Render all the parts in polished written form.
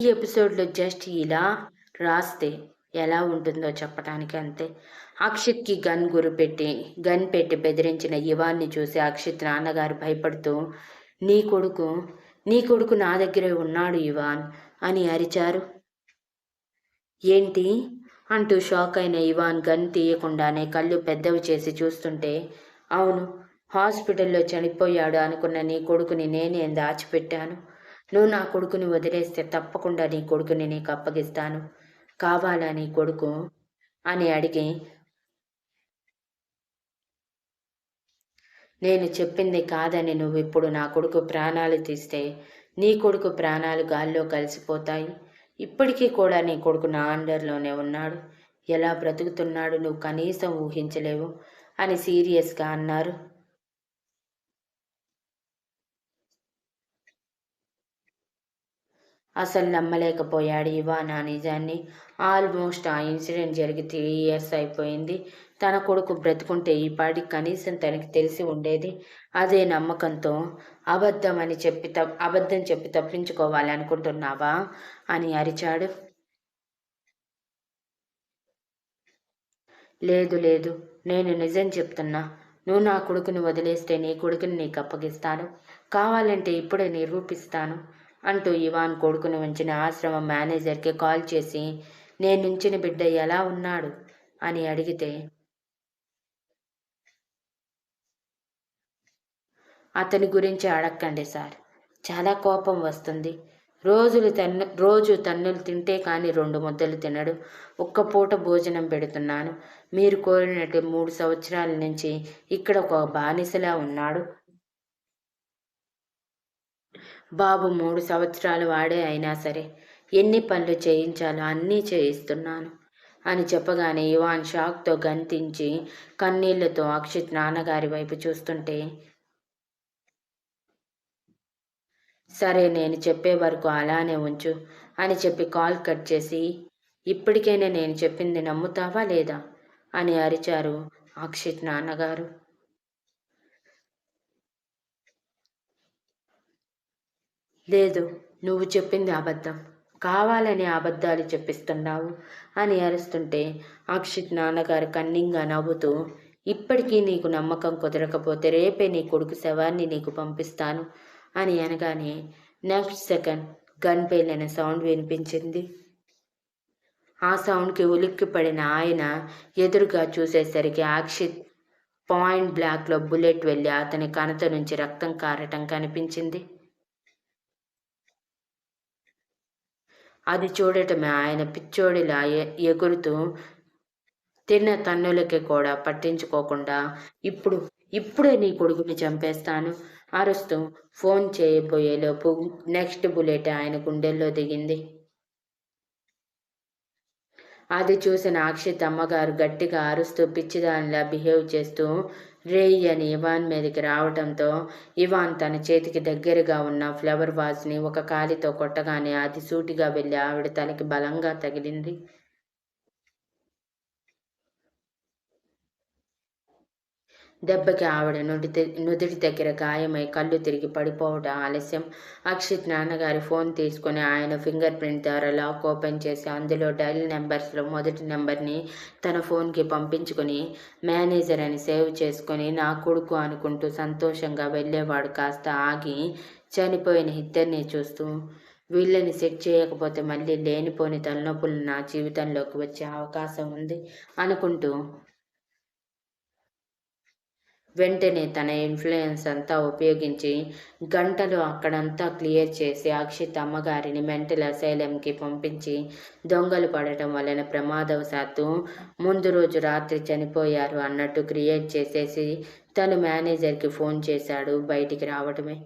ఈ ఎపిసోడ్‌లో జస్ట్ ఇలా రాస్తే ఎలా ఉంటుందో చెప్పటానికి అంతే. అక్షిత్‌కి గన్ పెట్టి బెదిరించిన ఇవాన్‌ని చూసి అక్షిత్ నాన్నగారు భయపడుతూ "నీ కొడుకు, నీ కొడుకు నా దగ్గరే ఉన్నాడు ఇవాన్" అని అరిచారు. "ఏంటి?" అంటూ షాక్ అయిన ఇవాన్ గన్ తీయకుండానే కళ్ళు పెద్దవి చేసి చూస్తుంటే, "అవును, హాస్పిటల్‌లో చనిపోయాడు అనుకున్న నీ కొడుకుని నేనే దాచిపెట్టాను. నువ్వు నా కొడుకుని వదిలేస్తే తప్పకుండా నీ కొడుకుని నీకు అప్పగిస్తాను. కావాలా నీ కొడుకు?" అని అడిగి, "నేను చెప్పింది కాదని నువ్విప్పుడు నా కొడుకు ప్రాణాలు తీస్తే, నీ కొడుకు ప్రాణాలు గాల్లో కలిసిపోతాయి. ఇప్పటికీ కూడా నీ కొడుకు నా అండర్‌లోనే ఉన్నాడు. ఎలా బ్రతుకుతున్నాడు నువ్వు కనీసం ఊహించలేవు" అని సీరియస్‌గా అన్నారు. అసలు నమ్మలేకపోయాడు ఇవాన్ ఆ నిజాన్ని. ఆల్మోస్ట్ ఆ ఇన్సిడెంట్ జరిగి 3 ఇయర్స్ అయిపోయింది. తన కొడుకు బ్రతికుంటే ఈ పాటికి కనీసం తనకి తెలిసి ఉండేది. అదే నమ్మకంతో అబద్ధం చెప్పి తప్పించుకోవాలనుకుంటున్నావా? అని అరిచాడు. లేదు లేదు, నేను నిజం చెప్తున్నా. నువ్వు నా కొడుకుని వదిలేస్తే నీ కొడుకుని నీకప్పగిస్తాను. కావాలంటే ఇప్పుడే నిరూపిస్తాను అంటూ ఇవాన్ కొడుకుని ఉంచిన ఆశ్రమం మేనేజర్కి కాల్ చేసి నేనుంచిన బిడ్డ ఎలా ఉన్నాడు అని అడిగితే, అతని గురించి అడక్కండి సార్, చాలా కోపం వస్తుంది. రోజు తన్నులు తింటే కానీ 2 ముద్దలు తినడు. ఒక్క పూట భోజనం పెడుతున్నాను. మీరు కోరినట్టు 3 సంవత్సరాల నుంచి ఇక్కడ ఒక బానిసలా ఉన్నాడు. బాబు 3 సంవత్సరాలు వాడే అయినా సరే ఎన్ని పనులు చేయించాలో అన్నీ చేయిస్తున్నాను అని చెప్పగానే ఇవాన్ షాక్తో గంతించి కన్నీళ్లతో అక్షిత్ నాన్నగారి వైపు చూస్తుంటే, సరే నేను చెప్పే వరకు అలానే ఉంచు అని చెప్పి కాల్ కట్ చేసి, ఇప్పటికైనా నేను చెప్పింది నమ్ముతావా లేదా అని అరిచారు అక్షిత్ నాన్నగారు. లేదు, నువ్వు చెప్పింది అబద్ధం. కావాలని అబద్ధాలు చెప్పిస్తున్నావు అని అరుస్తుంటే అక్షిత్ నాన్నగారు కన్నింగా నవ్వుతూ, ఇప్పటికీ నీకు నమ్మకం కుదరకపోతే రేపే నీ కొడుకు శవాన్ని నీకు పంపిస్తాను అని అనగానే నెక్స్ట్ సెకండ్ గన్ పేలిన సౌండ్ వినిపించింది. ఆ సౌండ్కి ఉలిక్కిపడిన ఆయన ఎదురుగా చూసేసరికి అక్షిత్ పాయింట్ బ్లాక్లో బుల్లెట్ వెళ్ళి అతని కణత నుంచి రక్తం కారటం కనిపించింది. అది చూడటమే ఆయన పిచ్చోడిలా ఎగురుతూ తిన్న తన్నులకి కూడా పట్టించుకోకుండా ఇప్పుడు ఇప్పుడే నీ కొడుకుని చంపేస్తాను అరుస్తూ ఫోన్ చేయబోయేలోపు నెక్స్ట్ బుల్లెట్ ఆయన గుండెల్లో దిగింది. అది చూసిన అక్షిత్ అమ్మగారు గట్టిగా అరుస్తూ పిచ్చిదానిలా బిహేవ్ చేస్తూ రేయ్ అని ఇవాన్ మీదకి రావటంతో ఇవాన్ తన చేతికి దగ్గరగా ఉన్న ఫ్లవర్ వాజ్ని ఒక కాలితో కొట్టగానే అది సూటిగా వెళ్ళి ఆవిడ తలకి బలంగా తగిలింది. దెబ్బకి ఆవిడ నుదిటి దగ్గర గాయమై కళ్ళు తిరిగి పడిపోవడం ఆలస్యం. అక్షిత్ నాన్నగారి ఫోన్ తీసుకుని ఆయన ఫింగర్ ప్రింట్ ద్వారా లాక్ ఓపెన్ చేసి అందులో డైల్ నెంబర్స్లో మొదటి నెంబర్ని తన ఫోన్కి పంపించుకుని మేనేజర్ అని సేవ్ చేసుకుని నా కొడుకు అనుకుంటూ సంతోషంగా వెళ్ళేవాడు కాస్త ఆగి చనిపోయిన ఇద్దరిని చూస్తూ, వీళ్ళని సెట్ చేయకపోతే మళ్ళీ లేనిపోని తలనొప్పులు నా జీవితంలోకి వచ్చే అవకాశం ఉంది అనుకుంటూ వెంటనే తన ఇన్‌ఫ్లూయెన్స్ అంతా ఉపయోగించి గంటలో అక్కడంతా క్లియర్ చేసి అక్షిత్ అమ్మగారిని మెంటల్ అసైలంకి పంపించి దొంగలు పడటం వలన ప్రమాదవశాత్తు ముందు రోజు రాత్రి చనిపోయారు అన్నట్టు క్రియేట్ చేసేసి తను మేనేజర్‌కి ఫోన్ చేశాడు. బయటికి రావటమే.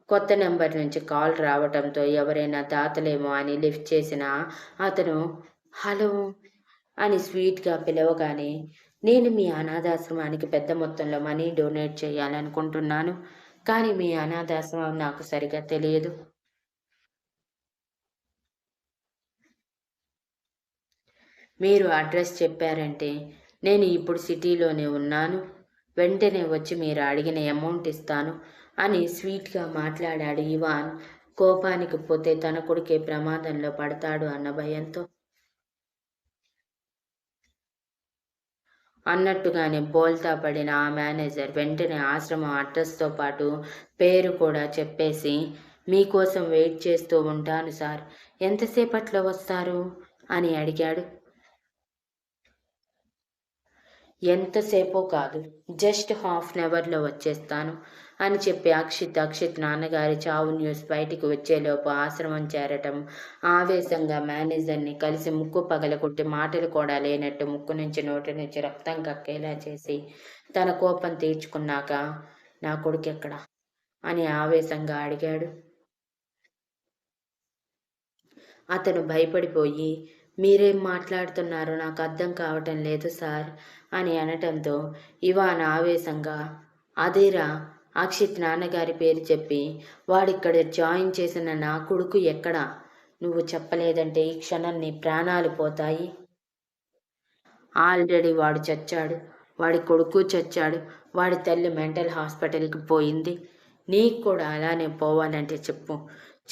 కొత్త నెంబర్ నుంచి కాల్ రావటంతో ఎవరైనా దాతలేమో అని లిఫ్ట్ చేసినా అతను హలో అని స్వీట్‌గా పిలవగానే, నేను మీ అనాథాశ్రమానికి పెద్ద మొత్తంలో మనీ డొనేట్ చేయాలనుకుంటున్నాను. కానీ మీ అనాథాశ్రమం నాకు సరిగ్గా తెలియదు. మీరు అడ్రస్ చెప్పారంటే, నేను ఇప్పుడు సిటీలోనే ఉన్నాను. వెంటనే వచ్చి మీరు అడిగిన అమౌంట్ ఇస్తాను అని స్వీట్గా మాట్లాడాడు ఇవాన్. కోపానికి పోతే తన కొడుకే ప్రమాదంలో పడతాడు అన్న భయంతో. అన్నట్టుగానే బోల్తా పడిన ఆ మేనేజర్ వెంటనే ఆశ్రమం అడ్రస్తో పాటు పేరు కూడా చెప్పేసి, మీకోసం వెయిట్ చేస్తూ ఉంటాను సార్, ఎంతసేపట్లో వస్తారు అని అడిగాడు. ఎంతసేపో కాదు, జస్ట్ హాఫ్ అన్ అవర్లో వచ్చేస్తాను అని చెప్పి అక్షిత్ నాన్నగారి చావు న్యూస్ బయటికి వచ్చేలోపు ఆశ్రమం చేరటం, ఆవేశంగా మేనేజర్ని కలిసి ముక్కు పగలగొట్టి మాటలు కూడా లేనట్టు ముక్కు నుంచి నోటి నుంచి రక్తం కక్కేలా చేసి తన కోపం తీర్చుకున్నాక, నా కొడుకెక్కడా అని ఆవేశంగా అడిగాడు. అతను భయపడిపోయి, మీరేం మాట్లాడుతున్నారో నాకు అర్థం కావటం లేదు సార్ అని అనటంతో ఇవాన్ ఆవేశంగా, అదేరా అక్షిత్ నాన్నగారి పేరు చెప్పి వాడిక్కడ జాయిన్ చేసిన నా కొడుకు ఎక్కడా, నువ్వు చెప్పలేదంటే ఈ క్షణం నీ ప్రాణాలు పోతాయి. ఆల్రెడీ వాడు చచ్చాడు, వాడి కొడుకు చచ్చాడు, వాడి తల్లి మెంటల్ హాస్పిటల్కి పోయింది. నీకు కూడా అలానే పోవాలంటే చెప్పు,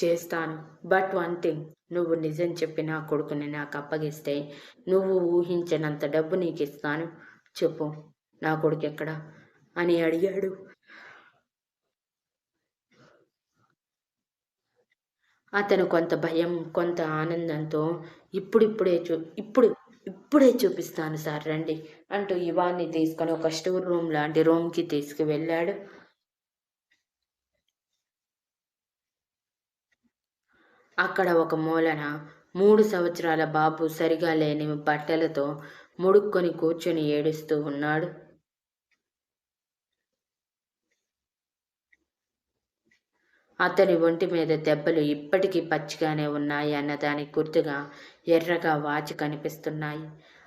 చేస్తాను. బట్ వన్ థింగ్, నువ్వు నిజం చెప్పి నా కొడుకుని నాకు అప్పగిస్తే నువ్వు ఊహించినంత డబ్బు నీకు ఇస్తాను. చెప్పు, నా కొడుకు ఎక్కడా అని అడిగాడు. అతను కొంత భయం, కొంత ఆనందంతో, ఇప్పుడిప్పుడే చూ ఇప్పుడు ఇప్పుడే చూపిస్తాను సార్ రండి అంటూ ఇవాన్ని తీసుకొని ఒక స్టోర్ రూమ్ లాంటి రూమ్కి తీసుకువెళ్ళాడు. అక్కడ ఒక మూలన 3 సంవత్సరాల బాబు సరిగా లేని బట్టలతో ముడుక్కొని కూర్చొని ఏడుస్తూ ఉన్నాడు. అతని ఒంటి మీద దెబ్బలు ఇప్పటికీ పచ్చిగానే ఉన్నాయి అన్నదానికి గుర్తుగా ఎర్రగా వాచి కనిపిస్తున్నాయి.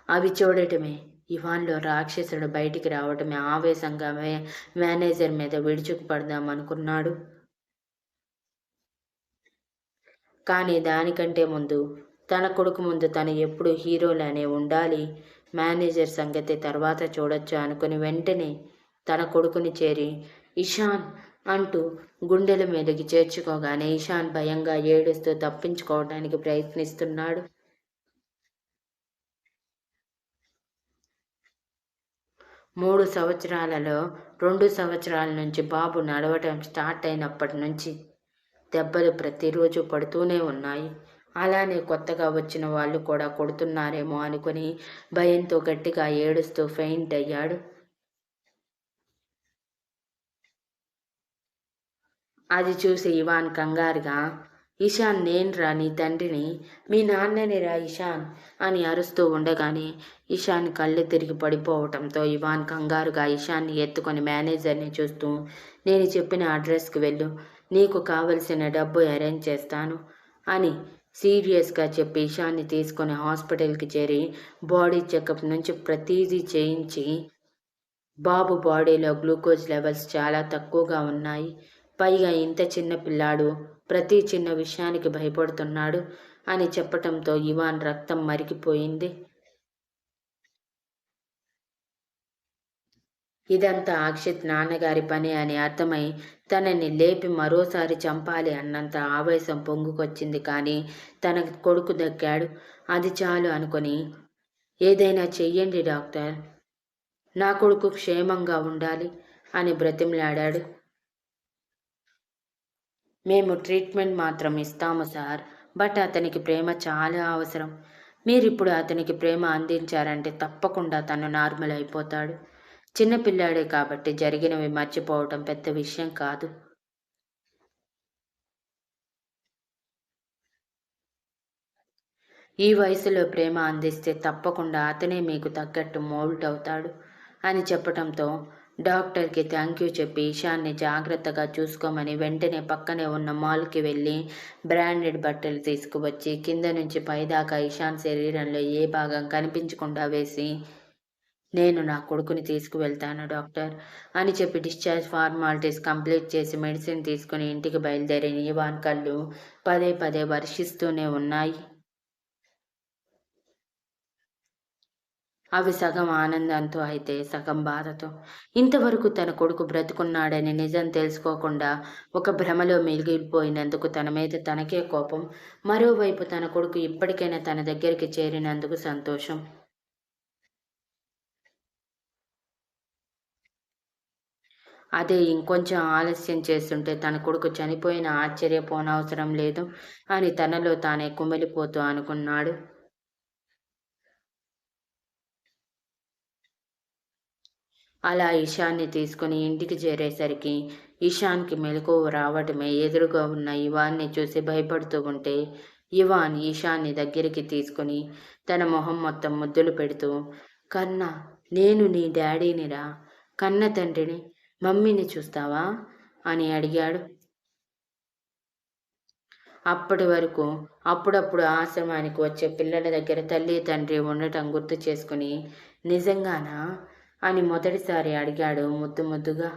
అవి చూడటమే, ఇవాన్లో రాక్షసుడు బయటికి రావటమే ఆవేశంగా మేనేజర్ మీద విడుచుకుపడదామనుకున్నాడు. కానీ దానికంటే ముందు తన కొడుకు ముందు తను ఎప్పుడు హీరోలానే ఉండాలి, మేనేజర్ సంగతి తర్వాత చూడొచ్చు అనుకుని వెంటనే తన కొడుకుని చేరి ఇషాన్ అంటూ గుండెల మీదకి చేర్చుకోగానే ఇషాన్ భయంగా ఏడుస్తూ తప్పించుకోవడానికి ప్రయత్నిస్తున్నాడు. 3 సంవత్సరాలలో 2 సంవత్సరాల నుంచి బాబు నడవటం స్టార్ట్ అయినప్పటి నుంచి దెబ్బలు ప్రతిరోజు పడుతూనే ఉన్నాయి. అలానే కొత్తగా వచ్చిన వాళ్ళు కూడా కొడుతున్నారేమో అనుకుని భయంతో గట్టిగా ఏడుస్తూ ఫెయింట్ అయ్యాడు. అది చూసి ఇవాన్ కంగారుగా, ఇషాన్ నేనురా నీ తండ్రిని, మీ నాన్నని రా ఇషాన్ అని అరుస్తూ ఉండగానే ఇషాన్ కళ్ళు తిరిగి పడిపోవటంతో ఇవాన్ కంగారుగా ఇషాన్ని ఎత్తుకొని మేనేజర్ని చూస్తూ, నేను చెప్పిన అడ్రస్కి వెళ్ళు, నీకు కావలసిన డబ్బు అరేంజ్ చేస్తాను అని సీరియస్గా చెప్పి ఇషాన్ని తీసుకొని హాస్పిటల్కి చేరి బాడీ చెకప్ నుంచి ప్రతీదీ చేయించి, బాబు బాడీలో గ్లూకోజ్ లెవెల్స్ చాలా తక్కువగా ఉన్నాయి, పైగా ఇంత చిన్న పిల్లాడు ప్రతి చిన్న విషయానికి భయపడుతున్నాడు అని చెప్పటంతో ఇవాన్ రక్తం మరిగిపోయింది. ఇదంతా అక్షిత్ నాన్నగారి పని అని అర్థమై తనని లేపి మరోసారి చంపాలి అన్నంత ఆవేశం పొంగుకొచ్చింది. కానీ తన కొడుకు దక్కాడు, అది చాలు అనుకొని, ఏదైనా చెయ్యండి డాక్టర్, నా కొడుకు క్షేమంగా ఉండాలి అని బ్రతిమలాడాడు. మేము ట్రీట్మెంట్ మాత్రం ఇస్తాము సార్, బట్ అతనికి ప్రేమ చాలా అవసరం. మీరిప్పుడు అతనికి ప్రేమ అందించారంటే తప్పకుండా తను నార్మల్ అయిపోతాడు. చిన్నపిల్లాడే కాబట్టి జరిగినవి మర్చిపోవటం పెద్ద విషయం కాదు. ఈ వయసులో ప్రేమ అందిస్తే తప్పకుండా అతనే మీకు తగ్గట్టు మోల్డ్ అవుతాడు అని చెప్పటంతో డాక్టర్కి థ్యాంక్ యూ చెప్పి ఇషాన్ని జాగ్రత్తగా చూసుకోమని వెంటనే పక్కనే ఉన్న మాల్కి వెళ్ళి బ్రాండెడ్ బట్టలు తీసుకువచ్చి కింద నుంచి పైదాకా ఇషాన్ శరీరంలో ఏ భాగం కనిపించకుండా వేసి, నేను నా కొడుకుని తీసుకువెళ్తాను డాక్టర్ అని చెప్పి డిశ్చార్జ్ ఫార్మాలిటీస్ కంప్లీట్ చేసి మెడిసిన్ తీసుకుని ఇంటికి బయలుదేరిన ఇవాన్ కళ్ళు పదే పదే వర్షిస్తూనే ఉన్నాయి. అవి సగం ఆనందంతో అయితే సగం బాధతో. ఇంతవరకు తన కొడుకు బ్రతికున్నాడని నిజం తెలుసుకోకుండా ఒక భ్రమలో మిగిలిపోయినందుకు తన మీద తనకే కోపం. మరోవైపు తన కొడుకు ఇప్పటికైనా తన దగ్గరికి చేరినందుకు సంతోషం. అదే ఇంకొంచెం ఆలస్యం చేస్తుంటే తన కొడుకు చనిపోయినా ఆశ్చర్యపోనవసరం లేదు అని తనలో తానే కుమిలిపోతూ అనుకున్నాడు. అలా ఇషాన్ని తీసుకుని ఇంటికి చేరేసరికి ఇషాన్‌కి మెలకువ రావటమే ఎదురుగా ఉన్న ఇవాన్‌ని చూసి భయపడుతూ ఉంటే, ఇవాన్ ఇషాన్ని దగ్గరికి తీసుకొని తన మొహం మొత్తం ముద్దులు పెడుతూ, "కన్నా, నేను నీ డ్యాడీనిరా, కన్న తండ్రిని, మమ్మీని చూస్తావా?" అని అడిగాడు. అప్పటి వరకు అప్పుడప్పుడు ఆశ్రమానికి వచ్చే పిల్లల దగ్గర తల్లి, తండ్రి ఉండటం గుర్తు చేసుకుని, "నిజంగానా?" అని మొదటిసారి అడిగాడు ముద్దు ముద్దుగా.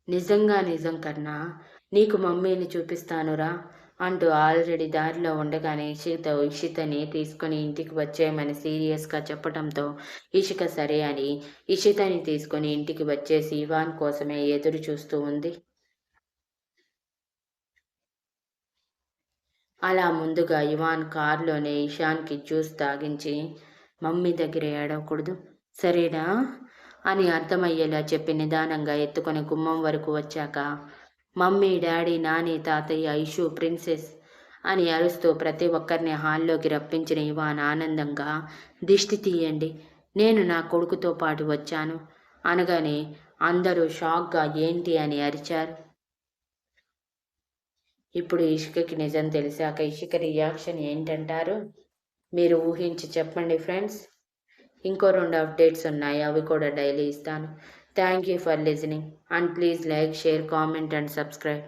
"నిజంగా నిజం కన్నా! నీకు మమ్మీని చూపిస్తానురా" అంటూ ఆల్రెడీ దారిలో ఉండగానే ఇషితని తీసుకొని ఇంటికి వచ్చేయమని సీరియస్‌గా చెప్పటంతో ఇషిక సరే అని ఇషితని తీసుకొని ఇంటికి వచ్చేసి ఇవాన్ కోసమే ఎదురు చూస్తూ ఉంది. అలా ముందుగా ఇవాన్ కారులోనే ఇషాన్‌కి జ్యూస్ తాగించి, "మమ్మీ దగ్గర ఏడవకూడదు, సరేనా?" అని అర్థమయ్యేలా చెప్పి నిదానంగా ఎత్తుకొని గుమ్మం వరకు వచ్చాక, మమ్మీ, డాడీ, నాని, తాతయ్య, ఇషు, ప్రిన్సెస్ అని అరుస్తూ ప్రతి ఒక్కరిని హాల్లోకి రప్పించిన ఇవాన్ ఆనందంగా, "దిష్టి తీయండి, నేను నా కొడుకుతో పాటు వచ్చాను" అనగానే అందరూ షాక్‌గా ఏంటి అని అరిచారు. ఇప్పుడు ఇషికకి నిజం తెలిసాక ఇషిక రియాక్షన్ ఏంటంటారు? మీరు ఊహించి చెప్పండి ఫ్రెండ్స్. ఇంకో 2 అప్డేట్స్ ఉన్నాయి. అవి కూడా డైలీ ఇస్తాను. Thank you for listening and please like, share, comment and subscribe.